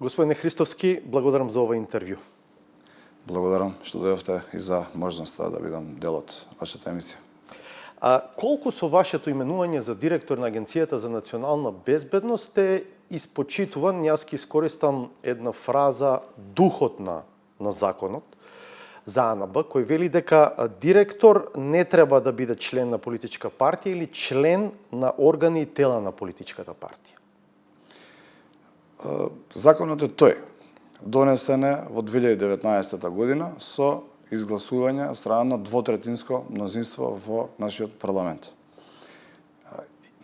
Господине Христовски, благодарам за ова интервју. Благодарам што дојдовте и за можноста да бидам дел од вашата емисија. Колку со вашето именување за директор на Агенцијата за национална безбедност сте испочитуван, јас ќе искористам една фраза, духот на законот за АНБ, кој вели дека директор не треба да биде член на политичка партија или член на органи и тела на политичката партија. Законот е тој. Донесен е во 2019 година со изгласување од страна на двотретинско мнозинство во нашиот парламент.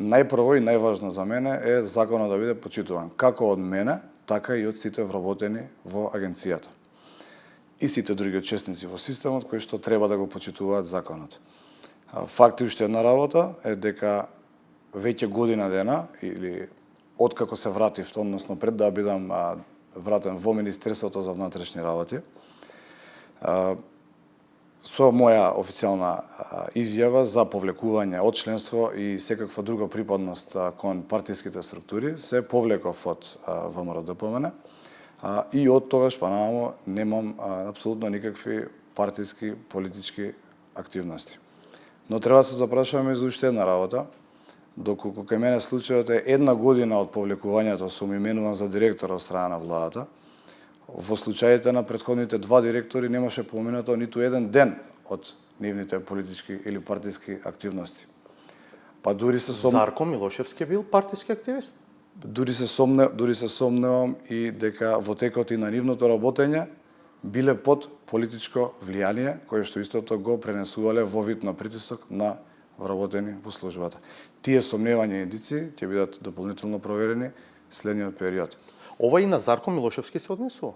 Најпрво и најважно за мене е законот да биде почитуван како од мене, така и од сите вработени во агенцијата. И сите други учесници во системот кои што треба да го почитуваат законот. Факт и уште една работа е дека веќе година дена или откако се вратив, односно пред да бидам вратен во Министерството за внатрешни работи, со моја официјална изјава за повлекување од членство и секаква друга припадност кон партиските структури, се повлеков од ВМРО-ДПМН и од тогаш па нааму немам апсолутно никакви партиски политички активности. Но треба да се запрашуваме за уште една работа. Доколку кај мене случајот е една година од повлекувањето сум именуван за директор од страна на владата, во случаите на претходните два директори немаше поминато ниту еден ден од нивните политички или партиски активности. Па дури се Зарко Милошевски бил партиски активист? Дури се сомневам и дека во текот и на нивното работење биле под политичко влијание, кое што истото го пренесувале во вид на притисок на вработени во службата. Тие сомневања и индици ќе бидат дополнително проверени следниот период. Ова и на Зарко Милошевски се однесува?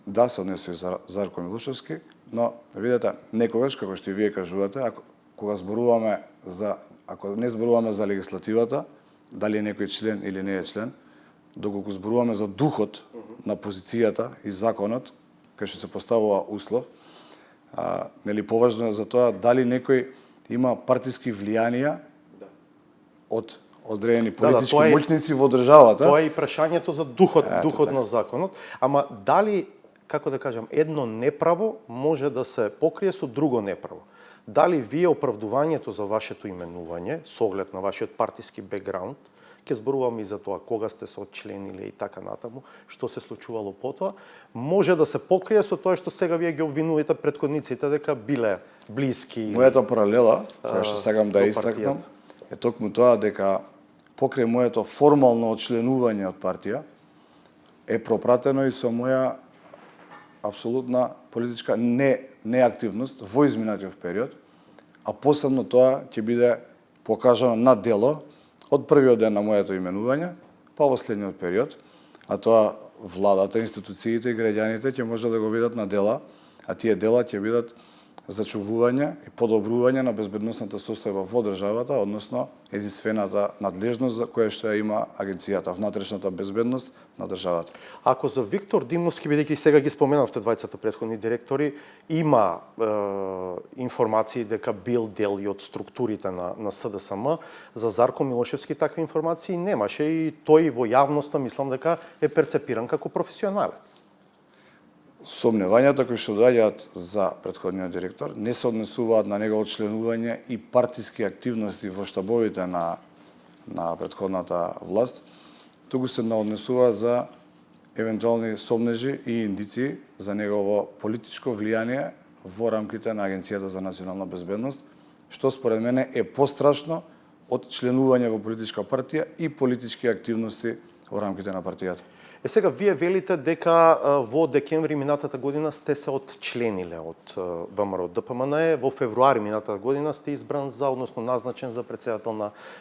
Да, се однесува и за Зарко Милошевски, но видете, некогаш, како што и вие кажувате, ако не зборуваме за легислативата, дали е некој член или не е член, доколку зборуваме за духот на позицијата и законот, кај што се поставува услов, поважно е за тоа дали некој има партиски влијанија од одредени политички моќници во државата. Тоа е и прашањето за духот на законот, ама дали, како да кажам, едно неправо може да се покрие со друго неправо? Дали вие оправдувањето за вашето именување, со оглед на вашиот партиски бекграунд, ќе зборуваме и за тоа кога сте се отчлениле и така натаму, што се случувало потоа, може да се покрие со тоа што сега вие ги обвинувате претходниците дека биле блиски. Мојата паралела, која што сакам да истакнам, е токму тоа дека покрај моето формално отчленување од партија е пропратено и со моја апсолутна политичка неактивност во изминатиот период, а посебно тоа ќе биде покажано на дело од првиот ден на моето именување, па во следниот период, а тоа владата, институциите и граѓаните ќе може да го видат на дела, а тие дела ќе бидат зачувување и подобрување на безбедносната состојба во државата, односно единствената надлежност за која што ја има агенцијата, внатрешната безбедност на државата. Ако за Виктор Димовски, бидејќи сега ги споменавте двајцата претходни директори, има информации дека бил дел и од структурите на СДСМ, за Зарко Милошевски такви информации немаше и тој во јавноста мислам дека е перцепиран како професионалец. Сомневањата кои што доаѓаат за претходниот директор не се однесуваат на негово членување и партиски активности во штабовите на претходната власт, туку се однесуваат за евентуални сомнежи и индиции за негово политичко влијание во рамките на Агенцијата за национална безбедност, што според мене е пострашно од членување во политичка партија и политички активности во рамките на партијата. Сега, вие велите дека во декември минатата година сте се отчлениле од ВМРО-ДПМН, во февруари минатата година сте избран односно назначен за претседател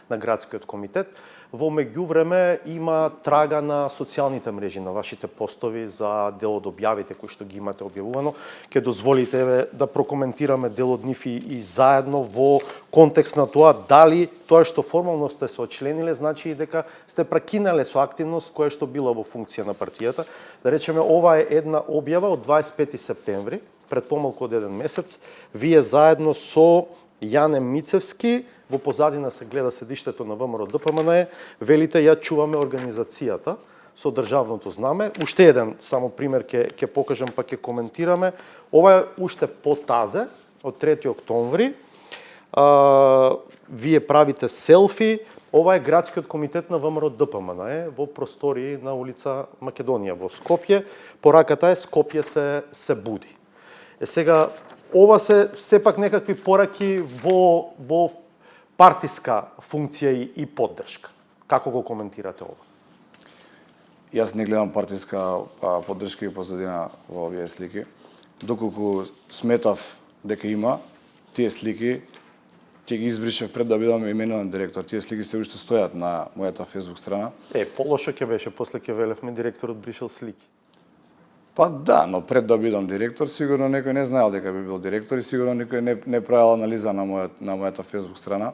на градскиот комитет. Во меѓувреме има трага на социјалните мрежи, на вашите постови за дел од објавите кои што ги имате објавувано. Ке дозволите да прокоментираме дел од нив и заедно во контекст на тоа дали тоа што формално сте се отчлениле значи и дека сте прекинале со активност која што била во функција на партијата. Да речеме, ова е една објава од 25 септември, пред помалку од еден месец. Вие заедно со Јане Мицевски, во позадина се гледа седиштето на ВМРО-ДПМН, велите ја чуваме организацијата, со државното знаме. Уште еден само пример ќе покажам па ќе коментираме. Ова е уште по тазе од 3 октомври. Вие правите селфи. Ова е градскиот комитет на ВМРО ДПМН во простории на улица Македонија во Скопје. Пораката е Скопје се буди. Сега ова се сепак некакви пораки во партиска функција и поддршка. Како го коментирате ова? Јас не гледам партиска поддршка и позадина во овие слики. Доколку сметав дека има, тие слики ќе ги избришев пред да бидам именуван директор. Тие слики се уште стојат на мојата Facebook страна. Полошо ќе беше, после ќе велевме директорот бришал слики. Па да, но пред да бидам директор, сигурно некој не знаел дека би бил директор и сигурно некој не правил анализа на мојата Facebook страна.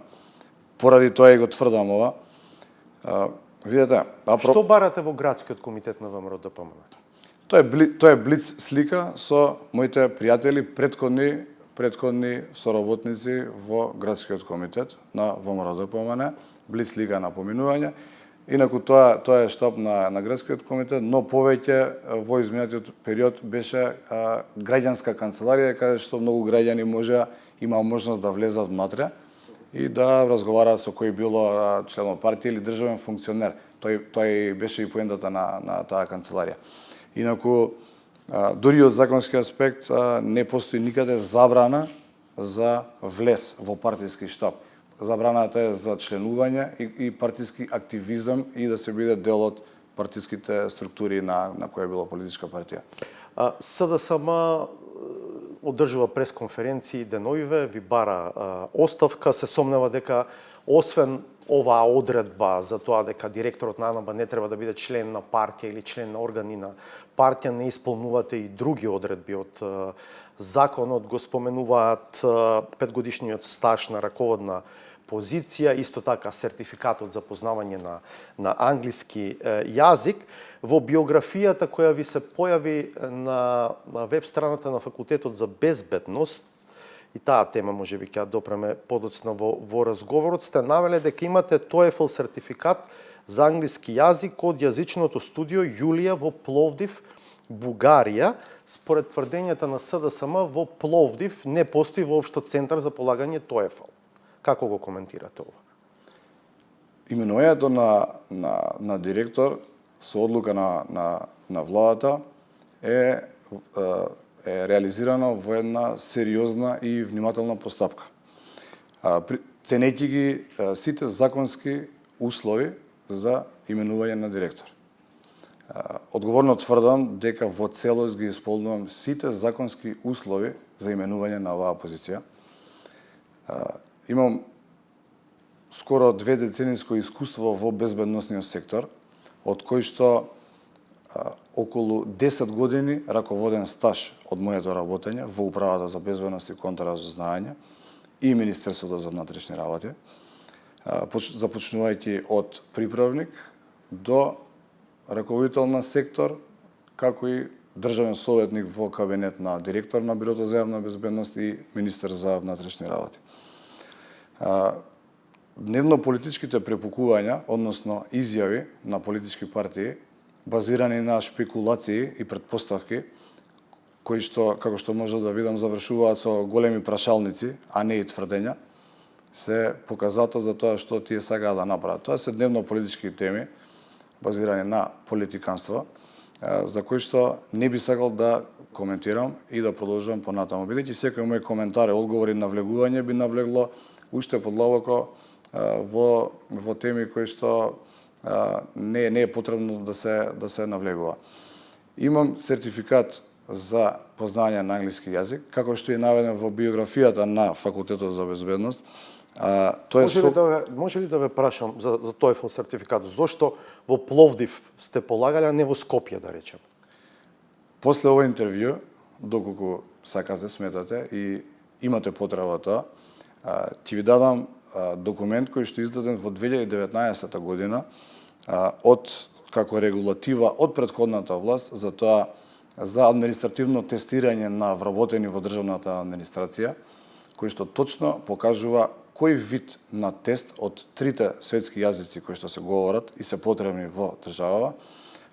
Поради тоа и го тврдам ова. Видете, Што барате во градскиот комитет на ВМРО ДПМН? Тоа е блиц слика со моите пријатели, предходни соработници во градскиот комитет на ВМРО ДПМН, блиц слика на поминување. Инаку тоа е штаб на градскиот комитет, но повеќе во изминатиот период беше граѓанска канцеларија, каде што многу граѓани има можност да влезат внатре и да разговараат со кој било член од партија или државен функционер. Тој беше и поентата на таа канцеларија. Инаку, дури од законски аспект, не постои никаде забрана за влез во партиски штаб. Забраната е за членување и партиски активизам и да се биде дел од партиските структури на која било политичка партија. СДСМ одржува пресконференции деновиве, ви бара оставка, се сомнева дека освен оваа одредба за тоа дека директорот на АНБ не треба да биде член на партија или член на органи на партија, не исполнувате и други одредби од законот, го споменуваат 5-годишниот стаж на раководна позиција, исто така сертификатот за познавање на англиски јазик. Во биографијата која ви се појави на веб страната на Факултетот за безбедност, и таа тема може би ќе допреме подоцна во разговорот, сте навеле дека имате TOEFL сертификат за англиски јазик од јазичното студио Јулија во Пловдив, Бугарија. Според тврдењата на СДСМ во Пловдив не постои воопшто центар за полагање TOEFL. Како го коментирате ова? Именувањето на директор со одлука на владата е реализирано во една сериозна и внимателна постапка. Ценејќи ги сите законски услови за именување на директор. Одговорно тврдам дека во целост ги исполнувам сите законски услови за именување на оваа позиција. Имам скоро 2 децениско искуство во безбедносниот сектор, од кој што околу 10 години раководен стаж од моето работење во Управата за безбедност и контраразузнавање и Министерството за внатрешни работи, започнувајќи од приправник до раководител на сектор, како и државен советник во кабинет на директор на Бирото за јавна безбедност и министер за внатрешни работи. Дневно политичките препукувања, односно изјави на политички партии, базирани на шпекулации и предпоставки, кои што, како што може да видам, завршуваат со големи прашалници, а не и тврдења, се показател за тоа што тие сакаат да направат. Тоа се дневно политички теми, базирани на политиканство, за кои што не би сакал да коментирам и да продолжувам понатаму. Бидејќи секој мој коментар и одговор и навлегување би навлегло уште подлабоко во теми кои што не е потребно да се навлегува. Имам сертификат за познавање на англиски јазик, како што е наведен во биографијата на Факултетот за безбедност. Може ли да ве прашам за TOEFL сертификатот? Зошто во Пловдив сте полагале, а не во Скопје, да речем? После ова интервју, доколку сакате, сметате и имате потреба тоа, ќе ви дадам документ кој што е издаден во 2019 година како регулатива од претходната власт за административно тестирање на вработени во државната администрација, кој што точно покажува кој вид на тест од трите светски јазици кои што се говорат и се потребни во државава,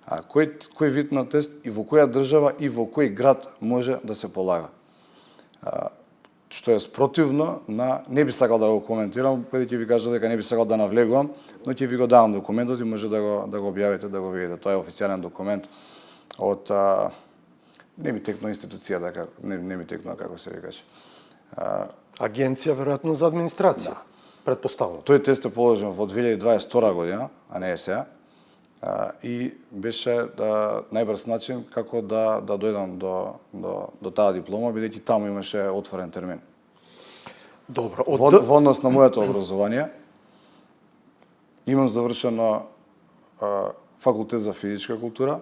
кој вид на тест и во која држава и во кој град може да се полага. Што е спротивно на, не би сакал да го коментирам, преди ќе ви кажа дека не би сакал да навлегувам, но ќе ви го давам документот и може да го објавите, да го видите. Тоа е официјален документ од не ми текнува институцијата, не ми текнува како се викаше. Агенција веројатно за администрација. Да. Предпоставувам. Тој тест е положен во 2022 година, а не е сега. И беше најбрз начин како да дојдам до таа диплома, бидејќи таму имаше отворен термин. Добро. Во однос на моето образование, имам завршено факултет за физичка култура,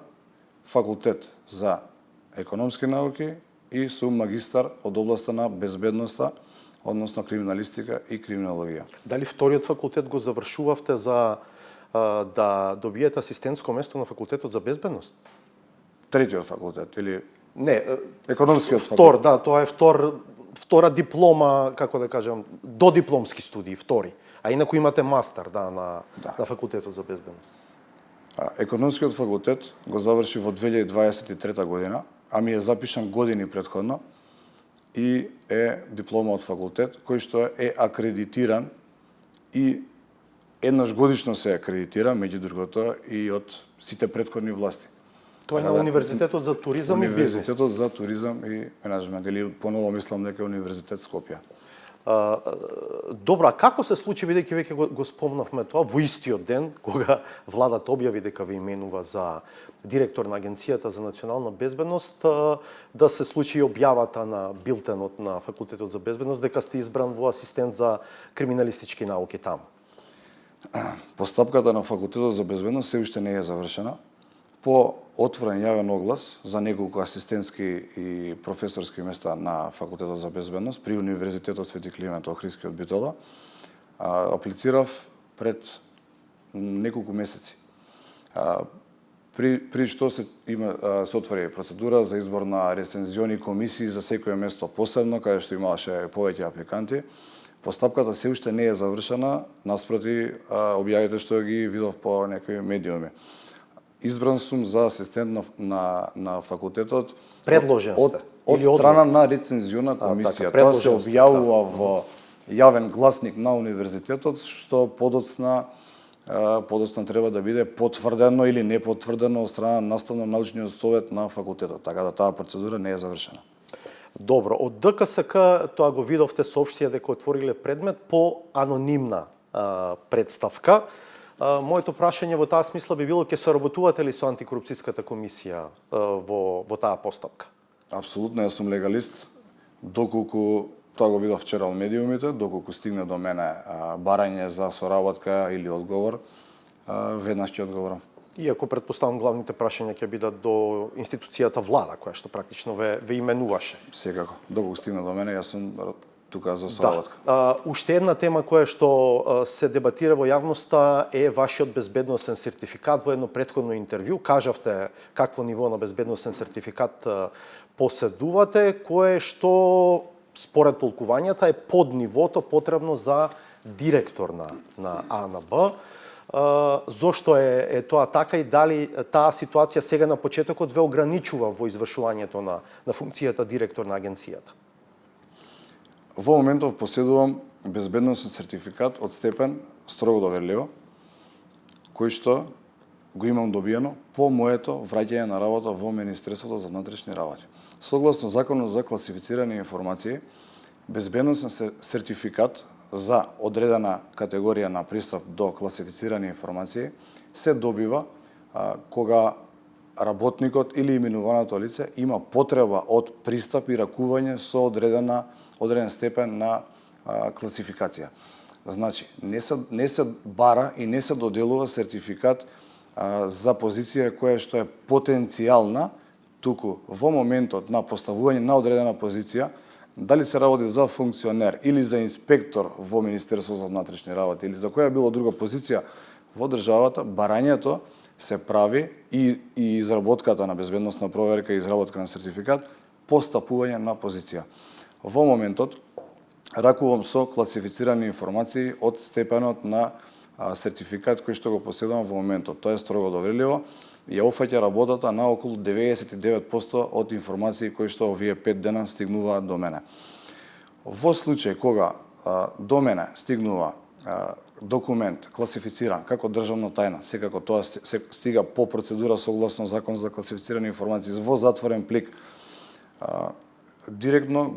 факултет за економски науки и сум магистар од областа на безбедноста, односно криминалистика и криминологија. Дали вториот факултет го завршувавте за да добиете асистентско место на факултетот за безбедност? Третиот факултет или Не, економскиот факултет? да, тоа е втора диплома, како да кажам, додипломски студии, втори. А инаку имате мастер, на факултетот за безбедност. Економскиот факултет го заврши во 2023 година, а ми е запишан години претходно и е диплома од факултет кој што е акредитиран и еднаш годишно се акредитира, меѓу другото, и од сите претходни власти. Тоа е на Универзитетот за туризам и бизнес. Универзитетот за туризам и менеджмент, или поново мислам дека е Универзитет Скопје. Добра, како се случи, бидејќи веќе го спомнавме тоа, во истиот ден, кога владата објави дека ве именува за директор на Агенцијата за национална безбедност, да се случи објавата на билтенот на Факултетот за безбедност, дека сте избран во асистент за криминалистички науки таму? Постапката на Факултетот за безбедност се уште не е завршена. По отворен јавен оглас за неколку асистентски и професорски места на Факултетот за безбедност при Универзитетот Свети Климент Охридски од Битола, аплицирав пред неколку месеци. При што се отвори процедура за избор на рецензиони комисии за секое место посебно, каде што имаше повеќе апликанти. Постапката се уште не е завршена, наспроти објавите што ги видов по некои медиуми. Избран сум за асистент на факултетот. Предложен сте? Од страна на рецензиона комисија. Тоа се објавува во јавен гласник на универзитетот, што подоцна треба да биде потврдено или не потврдено од страна на наставно-научниот совет на факултетот. Така да таа процедура не е завршена. Добро, од ДКСК тоа го видовте соопштија дека отвориле предмет по анонимна представка. Моето прашање во таа смисла би било, ќе соработувате ли со антикорупцијската комисија во таа постапка? Апсолутно, јас сум легалист, доколку тоа го видов вчера во медиумите, доколку стигне до мене барање за соработка или одговор, веднаш ќе одговорам. Иако предпоставам главните прашања ќе бидат до институцијата влада, која што практично ве именуваше. Секако, доколку стигне до мене, јас сум тука за соработка. Уште една тема која што се дебатира во јавноста е вашиот безбедносен сертификат. Во едно претходно интервју кажавте какво ниво на безбедносен сертификат поседувате, кое што според толкувањата е под нивото потребно за директор на АНБ. Зошто е тоа така и дали таа ситуација сега на почетокот ве ограничува во извршувањето на функцијата директор на агенцијата? Во моментов поседувам безбедносен сертификат од степен строго доверливо, кој што го имам добиено по моето враќање на работа во Министерството за внатрешни работи. Согласно Законот за класифицирани информации, безбедносен сертификат за одредена категорија на пристап до класифицирани информации се добива кога работникот или именуваното лице има потреба од пристап и ракување со одреден степен на класификација. Значи, не се бара и не се доделува сертификат за позиција која што е потенцијална, туку во моментот на поставување на одредена позиција, дали се работи за функционер или за инспектор во Министерство за внатрешни работи или за која било друга позиција во државата, барањето се прави и изработката на безбедносна проверка и изработка на сертификат по стапување на позиција. Во моментот ракувам со класифицирани информации од степенот на сертификат кој што го поседувам во моментот. Тоа е строго доверливо. ја опфаќа работата на околу 99% од информации кои што овие 5 дена стигнуваат до мене. Во случај кога до мене стигнува документ класифициран како државна тајна, секако тоа се стига по процедура согласно Закон за класифицирани информации во затворен плик, директно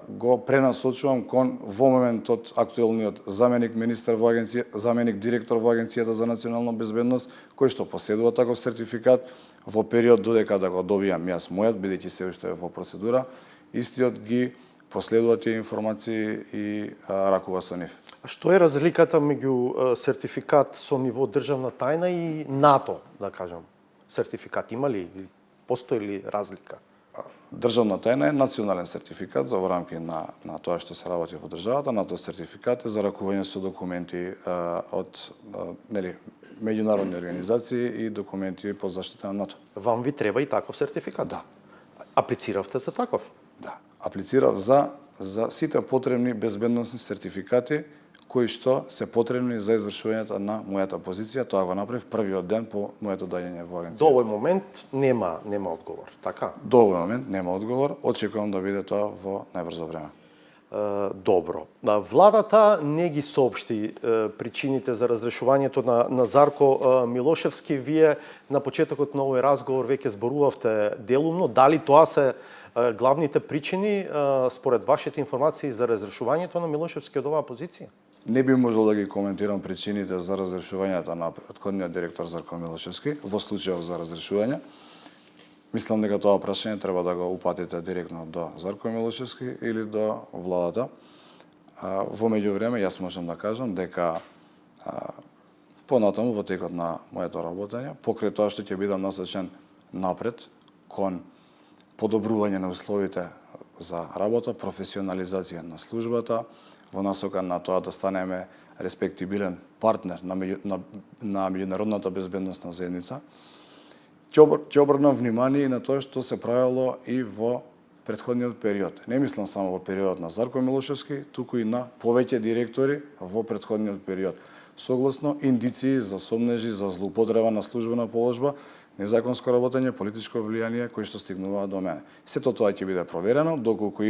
го пренасочувам кон во моментот актуелниот заменик министер во агенција, заменик директор во Агенцијата за национална безбедност, кој што поседува таков сертификат во период додека да го добијам јас мојот, бидејќи се уште е во процедура, истиот ги последува тие информации и ракува со нив. А што е разликата меѓу сертификат со ниво државна тајна и НАТО, да кажам, сертификат? Има ли, постои ли разлика? Државна тајна е национален сертификат за во рамки на тоа што се работи во државата, НАТО сертификат е за ракување со документи од меѓународни организации и документи по заштита на НАТО. Вам ви треба и таков сертификат? Да. Аплициравте за таков? Да. Аплицирав за сите потребни безбедносни сертификати кои што се потребни за извршувањето на мојата позиција. Тоа го направив првиот ден по моето доаѓање во агенција. До овој момент нема одговор, така? До овој момент нема одговор. Очекувам да биде тоа во најбрзо време. Добро. Владата не ги соопшти причините за разрешувањето на Зарко Милошевски. Вие на почетокот на овој разговор веќе зборувавте делумно. Дали тоа се главните причини според вашите информации за разрешувањето на Милошевски од оваа позиција? Не би можел да ги коментирам причините за разрешувањето на претходниот директор Зарко Милошевски во случајот за разрешување. Мислам дека тоа прашање треба да го упатите директно до Зарко Милошевски или до владата. Во меѓувреме јас можам да кажам дека понатаму во текот на моето работење, покрај тоа што ќе бидам насочен напред кон подобрување на условите за работа, професионализација на службата, во насока на тоа да станеме респектибилен партнер на меѓународната безбедносна заедница. Ќе обрнам внимание и на тоа што се правило и во претходниот период. Не мислам само во периодот на Зарко Милошевски, туку и на повеќе директори во претходниот период. Согласно индиции за сомнежи за злоупотреба на службена положба, незаконско работење, политичко влијание кои што стигнуваат до мене. Сето тоа ќе биде проверено доколку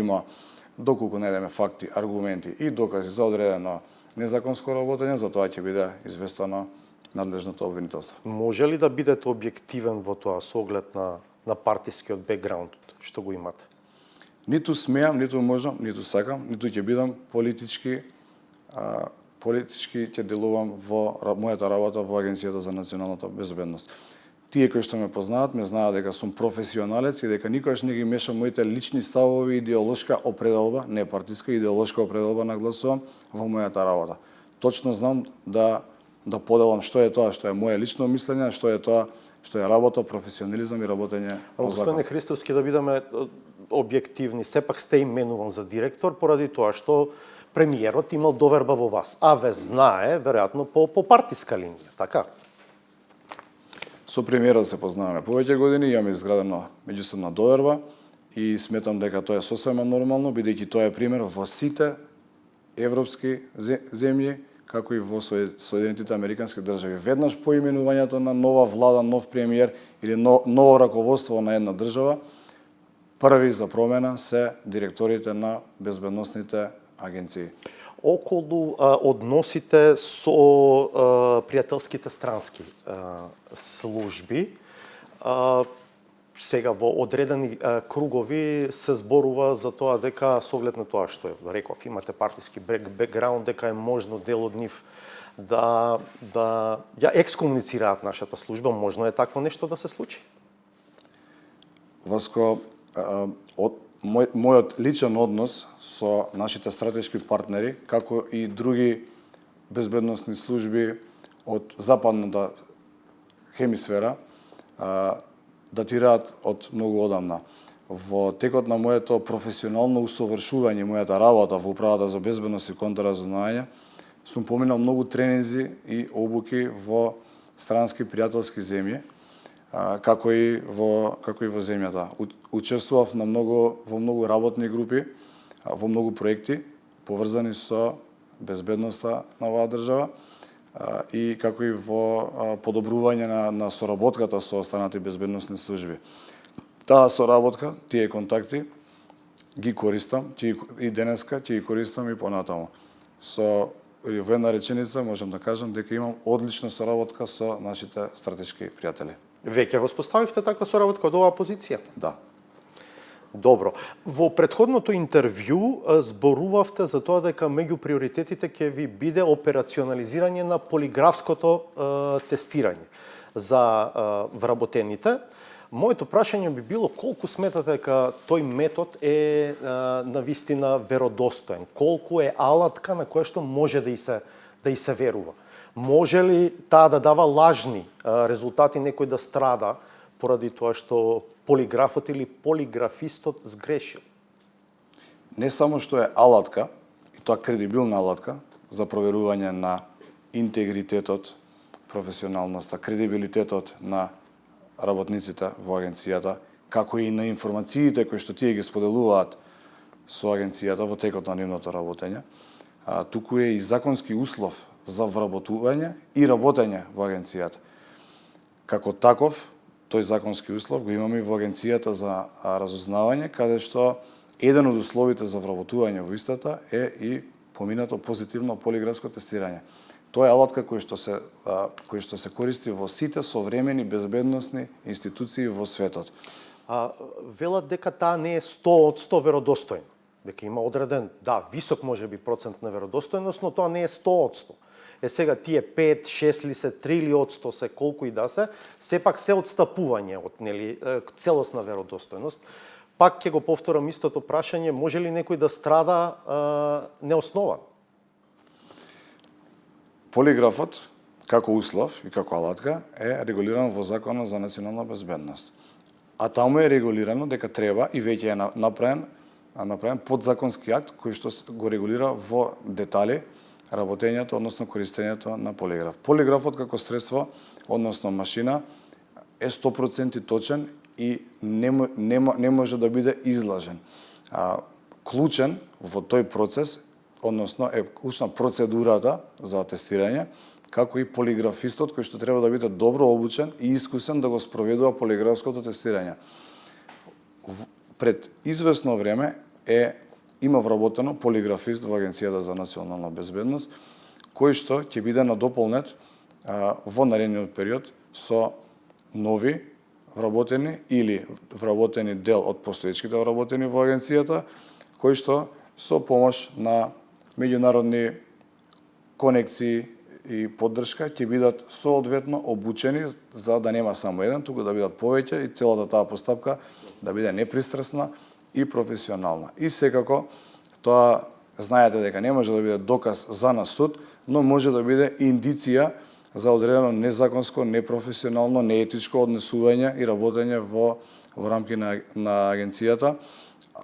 најдеме факти, аргументи и докази за одредено незаконско работење, за тоа ќе биде известено надлежното обвинителство. Може ли да бидете објективен во тоа со оглед на партискиот бекграунд што го имате? Ниту смеам, ниту можам, ниту сакам, ниту ќе бидам политички ќе делувам во мојата работа во Агенцијата за националната безбедност. Тие кои што ме познаат, ме знаат дека сум професионалец и дека никогаш не ги мешам моите лични ставови и идеолошка определба, не партиска, идеолошка определба нагласувам во мојата работа. Точно знам да поделам што е тоа што е моje лично мислење, што е тоа што е работа, професионализам и работење по закон. Господине Христовски, да бидеме објективни, сепак сте именуван за директор поради тоа што премиерот имал доверба во вас, а ве знае веројатно по партиска линија, така? Со премиерот се познаваме повеќе години, имаме изградена меѓусебна доверба и сметам дека тоа е сосема нормално, бидејќи тоа е пример во сите европски земји, како и во Соединетите Американски држави. Веднаш по именувањето на нова влада, нов премиер или ново раководство на една држава, први за промена се директорите на безбедносните агенции. Околу односите со пријателските странски служби, сега во одредени кругови се зборува за тоа дека со оглед на тоа што реков, имате партиски бекграунд, дека е можно дел од нив да ја екскомуницираат нашата служба. Можно е такво нешто да се случи? Васко, мојот личен однос со нашите стратешки партнери, како и други безбедносни служби од западната хемисфера, датираат од многу одамна. Во текот на моето професионално усовршување, мојата работа во Управата за безбедност и контраразузнавање, сум поминал многу тренинзи и обуки во странски пријателски земји, како и во земјата. Учествував во многу работни групи, во многу проекти поврзани со безбедноста на оваа држава. и како и во подобрување на соработката со останати безбедносни служби. Таа соработка, тие контакти ги користам, и денеска ќе ги користам и понатаму. Со во една реченица можам да кажам дека имам одлична соработка со нашите стратешки пријатели. Веќе воспоставивте таква соработка од оваа позиција? Да. Добро. Во претходното интервју зборувавте за тоа дека меѓу приоритетите ќе ви биде операционализирање на полиграфското тестирање за вработените. Моето прашање би било колку сметате дека тој метод е навистина веродостоен? Колку е алатка на која што може да и се верува? Може ли таа да дава лажни резултати, некој да страда поради тоа што полиграфот или полиграфистот сгрешил? Не само што е алатка, и тоа кредибилна алатка за проверување на интегритетот, професионалноста, кредибилитетот на работниците во агенцијата, како и на информациите кои што тие ги споделуваат со агенцијата во текот на нивното работење, туку е и законски услов за вработување и работење во агенцијата. Како таков, тој законски услов го имаме и во агенцијата за разузнавање, каде што еден од условите за вработување во истата е и поминато позитивно полиграфско тестирање. Тоа е алатка кој што се користи во сите современи безбедносни институции во светот. Велат дека таа не е 100% веродостојна. Дека има одреден, висок можеби процент на веродостојност, но тоа не е 100%. Сега тие 5, 6 ли се, 3 ли од 100 се, колку и да се, сепак се одстапување од целосна веродостојност. Пак ќе го повторам истото прашање, може ли некој да страда неосновано? Полиграфот, како услов и како алатка, е регулиран во Законот за национална безбедност. А таму е регулирано дека треба и веќе е направен подзаконски акт кој што го регулира во детали работењето, односно користењето на полиграф. Полиграфот како средство, односно машина, е 100% точен и не може да биде излажен. Клучен во тој процес, односно е клучна процедурата за тестирање, како и полиграфистот кој што треба да биде добро обучен и искусен да го спроведува полиграфското тестирање. Пред известно време има вработено полиграфист во Агенцијата за национална безбедност, кој што ќе биде надополнет во наредниот период со нови вработени или вработени дел од постоечките вработени во агенцијата, кои што со помош на меѓународни конекции и поддршка ќе бидат соодветно обучени за да нема само еден, туку да бидат повеќе и целата таа постапка да биде непристрасна и професионална. И секако тоа знаете дека не може да биде доказ за на суд, но може да биде индиција за одредено незаконско, непрофесионално, неетичко однесување и работење во рамки на агенцијата.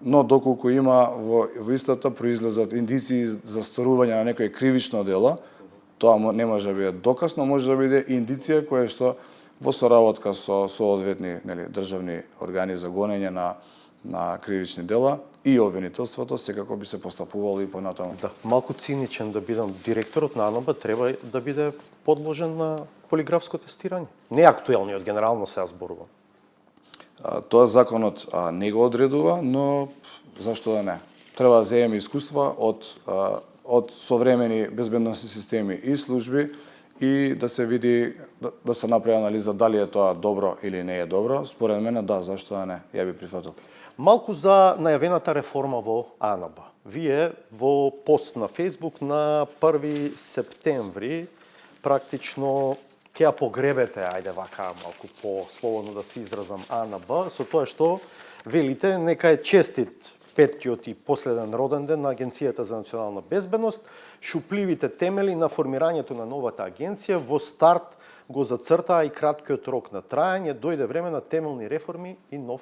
Но доколку има во истата произлезат индиции за сторување на некој кривично дело, тоа не може да биде доказ, но може да биде индиција која што во соработка со соодветни државни органи за гонење на кривични дела и обвинителството секако би се постапувало и понатаму. Малку циничен да бидам, директорот на АНБ треба да биде подложен на полиграфско тестирање. Не актуелниот, генерално се зборувам. Тоа законот не го одредува, но зашто да не? Треба да земеме искуства од современи безбедносни системи и служби и да се види, да се направи анализа дали е тоа добро или не е добро. Според мене зашто да не? Ја би прифатил. Малку за најавената реформа во АНБ. Вие во пост на Facebook на 1 септември практично ќе ја погребете, ајде вака малку по-слободно да се изразам, АНБ, со тоа што велите нека е честит петтиот и последен роден ден на Агенцијата за национална безбедност, шупливите темели на формирањето на новата агенција во старт го зацртаа и краткиот рок на трајање, дојде време на темелни реформи и нов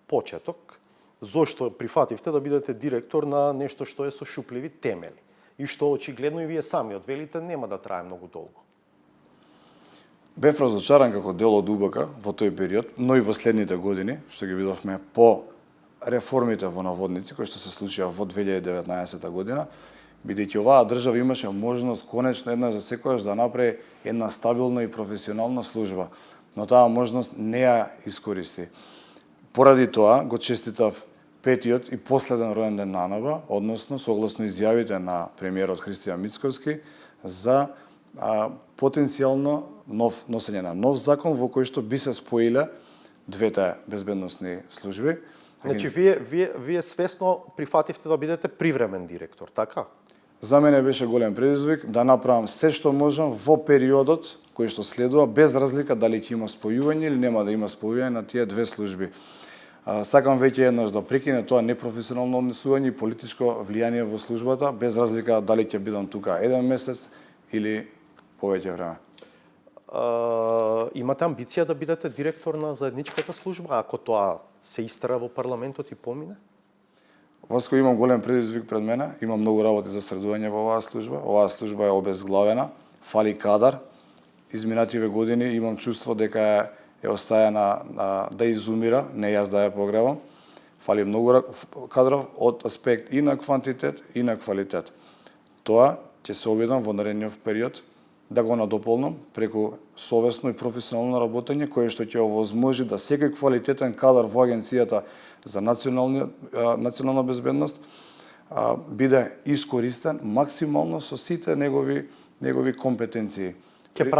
почеток. Зошто прифативте да бидете директор на нешто што е со шупливи темели и што очигледно и вие сами одвелите нема да трае многу долго? Бев разочаран како дел од УБК во тој период, но и во следните години, што ги видовме по реформите во наводници кои што се случија во 2019 година, бидејќи оваа држава имаше можност конечно еднаш за секогаш да направи една стабилна и професионална служба, но таа можност не ја искористи. Поради тоа го честитав петиот и последен роен ден на АНБ, односно согласно изјавите на премиерот Христијан Мицкоски за потенцијално носење на нов закон во кој што би се споиле двете безбедносни служби. Значи, вие свесно прифативте да бидете привремен директор, така? За мене беше голем предизвик да направам се што можам во периодот кој што следува, без разлика дали ќе има спојување или нема да има спојување на тие две служби. Сакам веќе еднаш да прекине тоа непрофесионално однесување и политичко влијание во службата, без разлика дали ќе бидам тука еден месец или повеќе време. Имате амбиција да бидете директор на заедничката служба, ако тоа се истера во парламентот и помине? Васко, имам голем предизвик пред мене, имам многу работи за средување во оваа служба. Оваа служба е обезглавена, фали кадар. Изминативе години имам чувство дека е остајана да изумира, не јас да ја погребам. Фали многу кадров од аспект и на квантитет и на квалитет. Тоа ќе се обидам во наредниот период да го надополнам преку совесно и професионално работење, кое што ќе овозможи да секој квалитетен кадар во Агенцијата за национална безбедност биде искористен максимално со сите негови компетенции. Ќе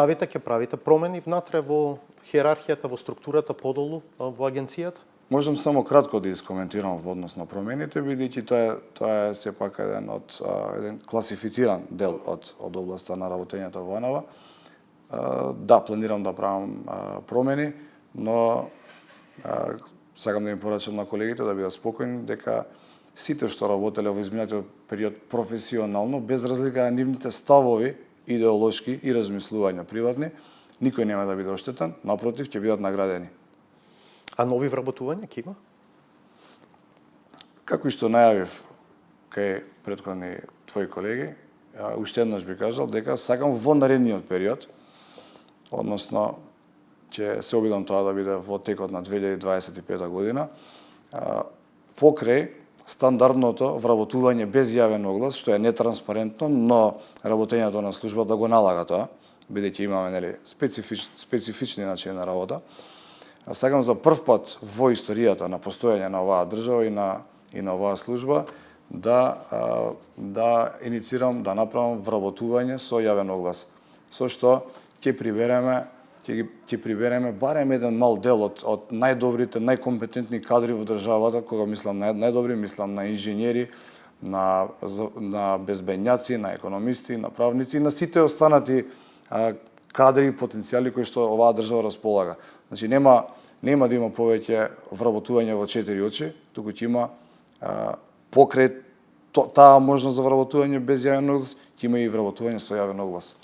правите промени внатре во хиерархијата, во структурата подолу во агенцијата? Можам само кратко да искоментирам во однос на промените, бидејќи тоа е сепак еден класифициран дел од областа на работењето во АНБ. Да, планирам да правам промени, но сакам да им порачам на колегите да бидат спокојни дека сите што работеле во изминатиот период професионално, без разлика на нивните ставови идеолошки и размислувања приватни, никој нема да биде оштетен, напротив, ќе бидат наградени. А нови вработувања ќе има? Како и што најавив кај претходни твои колеги, уште еднаш би кажал дека сакам во наредниот период, односно ќе се обидам тоа да биде во текот на 2025 година, покрај стандардното вработување без јавен оглас, што е нетранспарентно, но работењето на службата го налага тоа, бидејќи имаме специфични начини на работа. Сакам за прв пат во историјата на постојање на оваа држава и на оваа служба да иницирам, да направам вработување со јавен оглас, со што ќе прибереме барем еден мал дел од најдобрите, најкомпетентни кадри во државата, кога мислам на најдобри, мислам на инженери, на безбедњаци, на економисти, на правници и на сите останати кадри и потенцијали кои што оваа држава располага. Значи нема да има повеќе вработување во 4 очи, туку ќе има покрај таа можност за вработување без јавен оглас, ќе има и вработување со јавен оглас.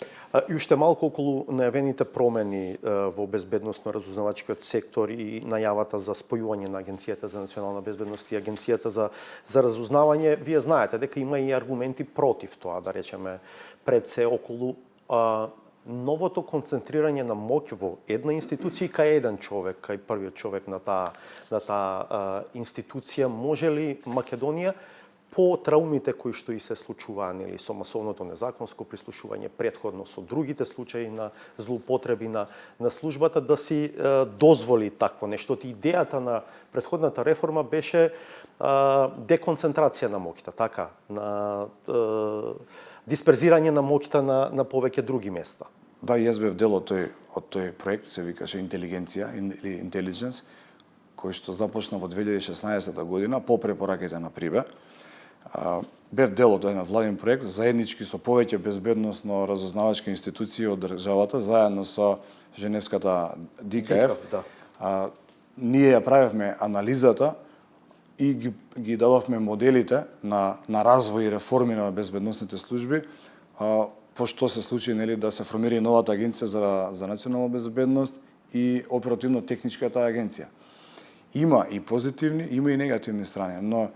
И уште малку околу најавените промени во безбедносно-разузнавачкиот сектор и најавата за спојување на Агенцијата за национална безбедност и Агенцијата за разузнавање. Вие знаете дека има и аргументи против тоа, да речеме, пред се околу новото концентрирање на моќ во една институција кај еден човек, кај првиот човек на таа институција. Може ли Македонија по траумите кои што и се случуваа, нели, со масовното незаконско прислушување, претходно со другите случаи на злоупотреби на службата, да си дозволи такво нешто? Идејата на претходната реформа беше деконцентрација на моќта, така, на дисперзирање на моќта на повеќе други места. Да, јас бев дел од тој проект, се викаше Интелигенција или Intelligence, кој што започна во 2016 година по препораките на ПРИБЕ. Бев дел од еден владин проект, заеднички со повеќе безбедносно разузнавачки институции од државата, заедно со Женевската ДКФ. Ние ја правевме анализата и ги дадовме моделите на развој и реформи на безбедносните служби, по што се случи, нели, да се формира и новата агенција за национална безбедност и оперативно-техничката агенција. Има и позитивни, има и негативни страни,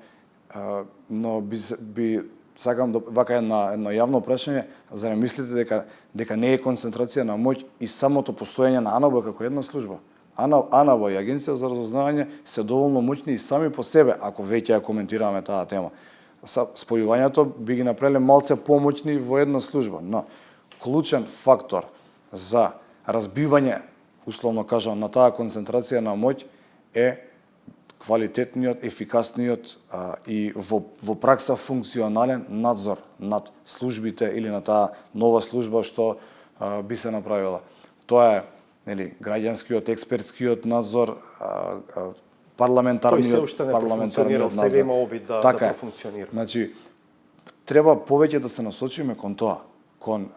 но би сакам да вака едно јавно прашање, за не мислите дека не е концентрација на моќ и самото постоење на АНБ како една служба? АНБ и Агенција за разузнавање се доволно моќни и сами по себе, ако веќе ја коментираме таа тема. спојувањето би ги направиле малце помоќни во една служба, но клучен фактор за разбивање, условно кажам, на таа концентрација на моќ е квалитетниот, ефикасниот и во пракса функционален надзор над службите или на таа нова служба што би се направила. Тоа е, нели, граѓанскиот, експертскиот надзор, парламентарниот надзор. Сега има обид да профункционира. Значи, треба повеќе да се насочиме кон тоа, кон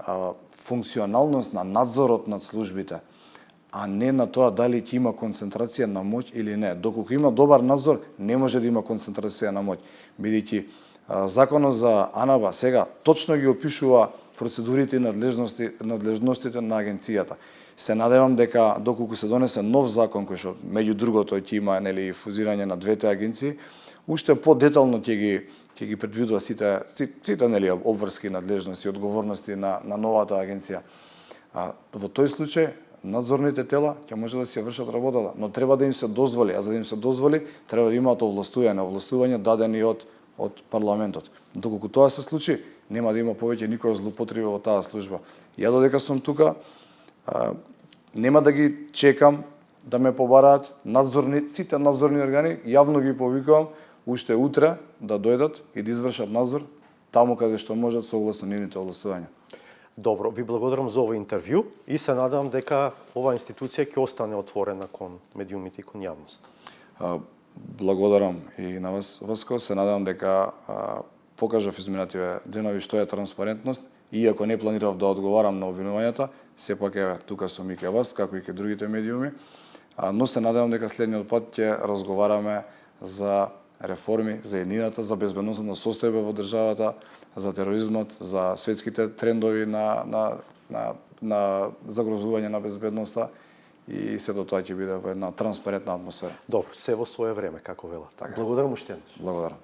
функционалност на надзорот над службите, а не на тоа дали ќе има концентрација на моќ или не. Доколку има добар надзор, не може да има концентрација на моќ, бидејќи законот за АНАБА сега точно ги опишува процедурите и надлежностите на агенцијата. Се надевам дека доколку се донесе нов закон кој што меѓу другото ќе има, нели, фузирање на двете агенции, уште подетално ќе ги предвидува сите нели обврски, надлежности и одговорности на новата агенција. Во тој случај надзорните тела ќе може да си вршат работата, но треба да им се дозволи, а за да им се дозволи треба да имаат овластување дадени од парламентот. Доколку тоа се случи, нема да има повеќе никоја злоупотреба во таа служба. Ја додека сум тука, нема да ги чекам да ме побараат сите надзорни органи, јавно ги повикувам уште утре да дојдат и да извршат надзор таму каде што можат согласно нивните овластувања. Добро, ви благодарам за ова интервју и се надевам дека оваа институција ќе остане отворена кон медиумите и кон јавност. Благодарам и на вас, Васко. Се надевам дека покажав изминативе денови што е транспарентност, иако не планирав да одговарам на обвинувањата, сепак еве тука сум и ке вас, како и ке другите медиуми, но се надевам дека следниот пат ќе разговараме за реформи, за еднината, за безбедноста на состојба во државата, за тероризмот, за светските трендови на загрозување на безбедноста и сето тоа ќе биде во една транспарентна атмосфера. Добро, се во свое време, како велат. Благодарам уште еднаш. Благодарам.